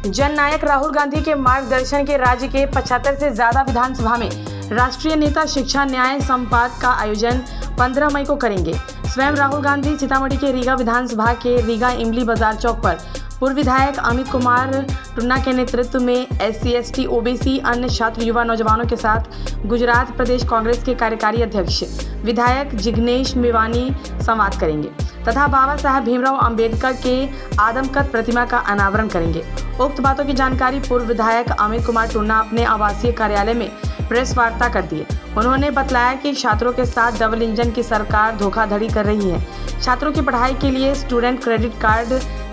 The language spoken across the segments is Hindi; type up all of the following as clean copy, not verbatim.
जननायक राहुल गांधी के मार्गदर्शन के राज्य के 75 से ज्यादा विधानसभा में राष्ट्रीय नेता शिक्षा न्याय संवाद का आयोजन 15 मई को करेंगे। स्वयं राहुल गांधी सीतामढ़ी के रीगा विधानसभा के रीगा इमली बाजार चौक पर पूर्व विधायक अमित कुमार टुन्ना के नेतृत्व में SC ST OBC अन्य छात्र युवा नौजवानों के साथ गुजरात प्रदेश कांग्रेस के कार्यकारी अध्यक्ष विधायक जिग्नेश मेवानी संवाद करेंगे तथा बाबा साहब भीमराव अंबेडकर के आदमकद प्रतिमा का अनावरण करेंगे। उक्त बातों की जानकारी पूर्व विधायक अमित कुमार टुन्ना अपने आवासीय कार्यालय में प्रेस वार्ता कर दिए। उन्होंने बतलाया कि छात्रों के साथ डबल इंजन की सरकार धोखाधड़ी कर रही है। छात्रों की पढ़ाई के लिए स्टूडेंट क्रेडिट कार्ड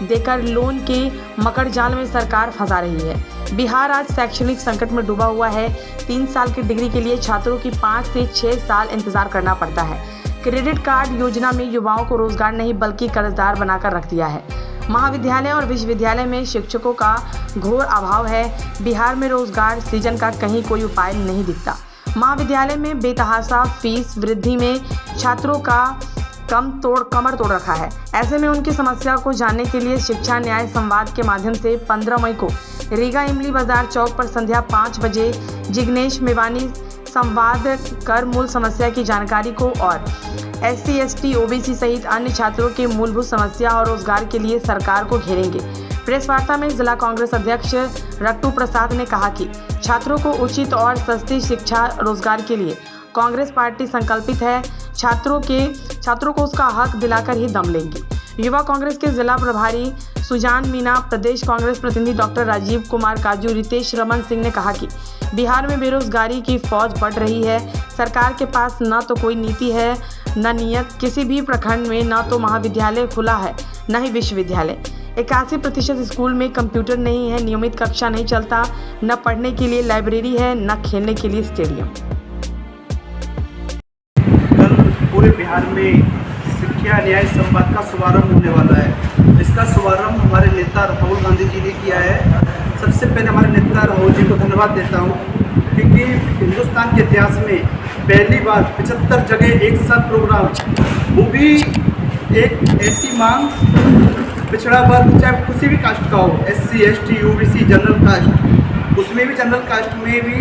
देकर लोन के मकड़ जाल में सरकार फंसा रही है। बिहार आज शैक्षणिक संकट में डूबा हुआ है। 3 साल की डिग्री के लिए छात्रों की 5 से 6 साल इंतजार करना पड़ता है। क्रेडिट कार्ड योजना में युवाओं को रोजगार नहीं बल्कि कर्जदार बनाकर रख दिया है। महाविद्यालय और विश्वविद्यालय में शिक्षकों का घोर अभाव है। बिहार में रोजगार सृजन का कहीं कोई उपाय नहीं दिखता। महाविद्यालय में बेतहाशा फीस वृद्धि में छात्रों का कमर तोड़ रखा है। ऐसे में उनकी समस्या को जानने के लिए शिक्षा न्याय संवाद के माध्यम से 15 मई को रीगा इमली बाजार चौक पर संध्या 5 बजे जिग्नेश मेवानी संवाद कर मूल समस्या की जानकारी को और SC ST OBC सहित अन्य छात्रों के मूलभूत समस्या और रोजगार के लिए सरकार को घेरेंगे। प्रेस वार्ता में जिला कांग्रेस अध्यक्ष रट्टू प्रसाद ने कहा कि छात्रों को उचित और सस्ती शिक्षा रोजगार के लिए कांग्रेस पार्टी संकल्पित है। छात्रों को उसका हक दिलाकर ही दम लेंगी। युवा कांग्रेस के जिला प्रभारी सुजान मीना, प्रदेश कांग्रेस प्रतिनिधि डॉक्टर राजीव कुमार काजू, रितेश रमन सिंह ने कहा कि बिहार में बेरोजगारी की फौज बढ़ रही है। सरकार के पास न तो कोई नीति है न नियत। किसी भी प्रखंड में न तो महाविद्यालय खुला है न ही विश्वविद्यालय। 81% स्कूल में कंप्यूटर नहीं है, नियमित कक्षा नहीं चलता, न पढ़ने के लिए लाइब्रेरी है न खेलने के लिए स्टेडियम। कल पूरे बिहार में शिक्षा न्याय संवाद का शुभारंभ होने वाला है। इसका शुभारंभ हमारे नेता राहुल गांधी जी ने किया है। सबसे पहले हमारे नेता राहुल जी को धन्यवाद देता हूँ, क्योंकि हिंदुस्तान के इतिहास में पहली बार 75 जगह एक साथ प्रोग्राम, वो भी एक ऐसी मांग पिछड़ा वर्ग चाहे किसी भी कास्ट का हो, SC ST OBC general caste, उसमें भी जनरल कास्ट में भी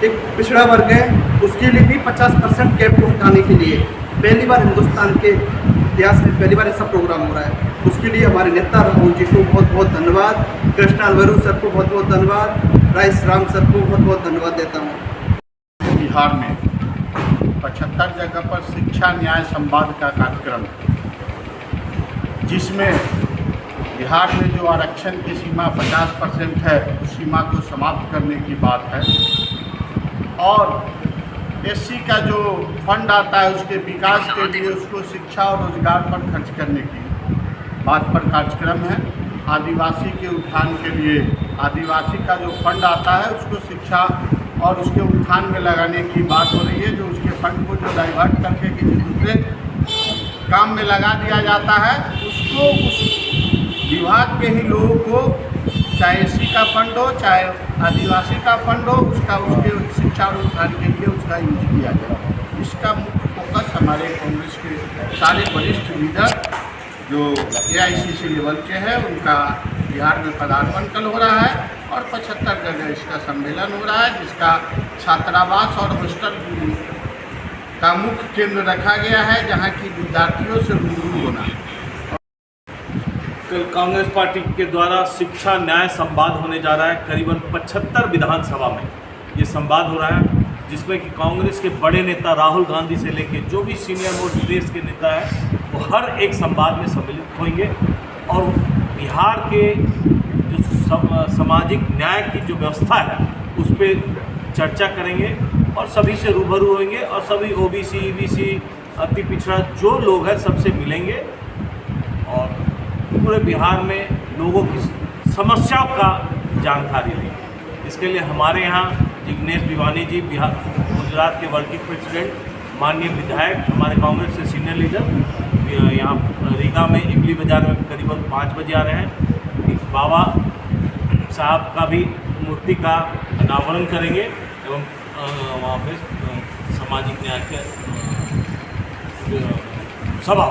एक पिछड़ा वर्ग है, उसके लिए भी 50% कैप को हटाने के लिए पहली बार हिंदुस्तान के इतिहास में पहली बार ऐसा प्रोग्राम हो रहा है। उसके लिए हमारे नेता राहुल जी को बहुत बहुत धन्यवाद, कृष्णा अलवरू सर को बहुत बहुत धन्यवाद, राइस राम सर को बहुत बहुत धन्यवाद देता हूँ। बिहार में 75 जगह पर शिक्षा न्याय संवाद का कार्यक्रम, जिसमें बिहार में जो आरक्षण की सीमा 50% है, उस सीमा को समाप्त करने की बात है और SC का जो फंड आता है उसके विकास के लिए उसको शिक्षा और रोजगार पर खर्च करने की बात पर कार्यक्रम है। आदिवासी के उत्थान के लिए आदिवासी का जो फंड आता है उसको शिक्षा और उसके उत्थान में लगाने की बात हो रही है। जो उसके फंड को जो डाइवर्ट करके किसी दूसरे काम में लगा दिया जाता है, उसको उस विभाग के ही लोगों को, चाहे SC का फंड हो चाहे आदिवासी का फंड हो, उसके शिक्षा और उत्थान के लिए उसका यूज किया जाए। इसका मुख्य फोकस हमारे कांग्रेस के सारे वरिष्ठ लीडर जो AICC लेवल के हैं, उनका बिहार में पदार्पण कल हो रहा है और 75 जगह इसका सम्मेलन हो रहा है, जिसका छात्रावास और हॉस्टल का मुख्य केंद्र रखा गया है, जहाँ की विद्यार्थियों से रूबरू होना। कल कांग्रेस पार्टी के द्वारा शिक्षा न्याय संवाद होने जा रहा है। करीबन 75 विधानसभा में ये संवाद हो रहा है, जिसमें कि कांग्रेस के बड़े नेता राहुल गांधी से लेकर जो भी सीनियर मोस्ट देश के नेता है, वो हर एक संवाद में सम्मिलित होंगे और बिहार के जो सामाजिक न्याय की जो व्यवस्था है उस पर चर्चा करेंगे और सभी से रूबरू होंगे और सभी OBC EBC अति पिछड़ा जो लोग हैं सबसे मिलेंगे और पूरे बिहार में लोगों की समस्याओं का जानकारी लेंगे। इसके लिए हमारे यहाँ जिग्नेश मेवानी जी, बिहार गुजरात के वर्किंग प्रेसिडेंट, माननीय विधायक, हमारे कांग्रेस के सीनियर लीडर यहाँ रीगा में इमली बाजार में करीबन 5 बजे आ रहे हैं। बाबा साहब का भी मूर्ति का अनावरण करेंगे एवं वहाँ पे सामाजिक न्याय के सभा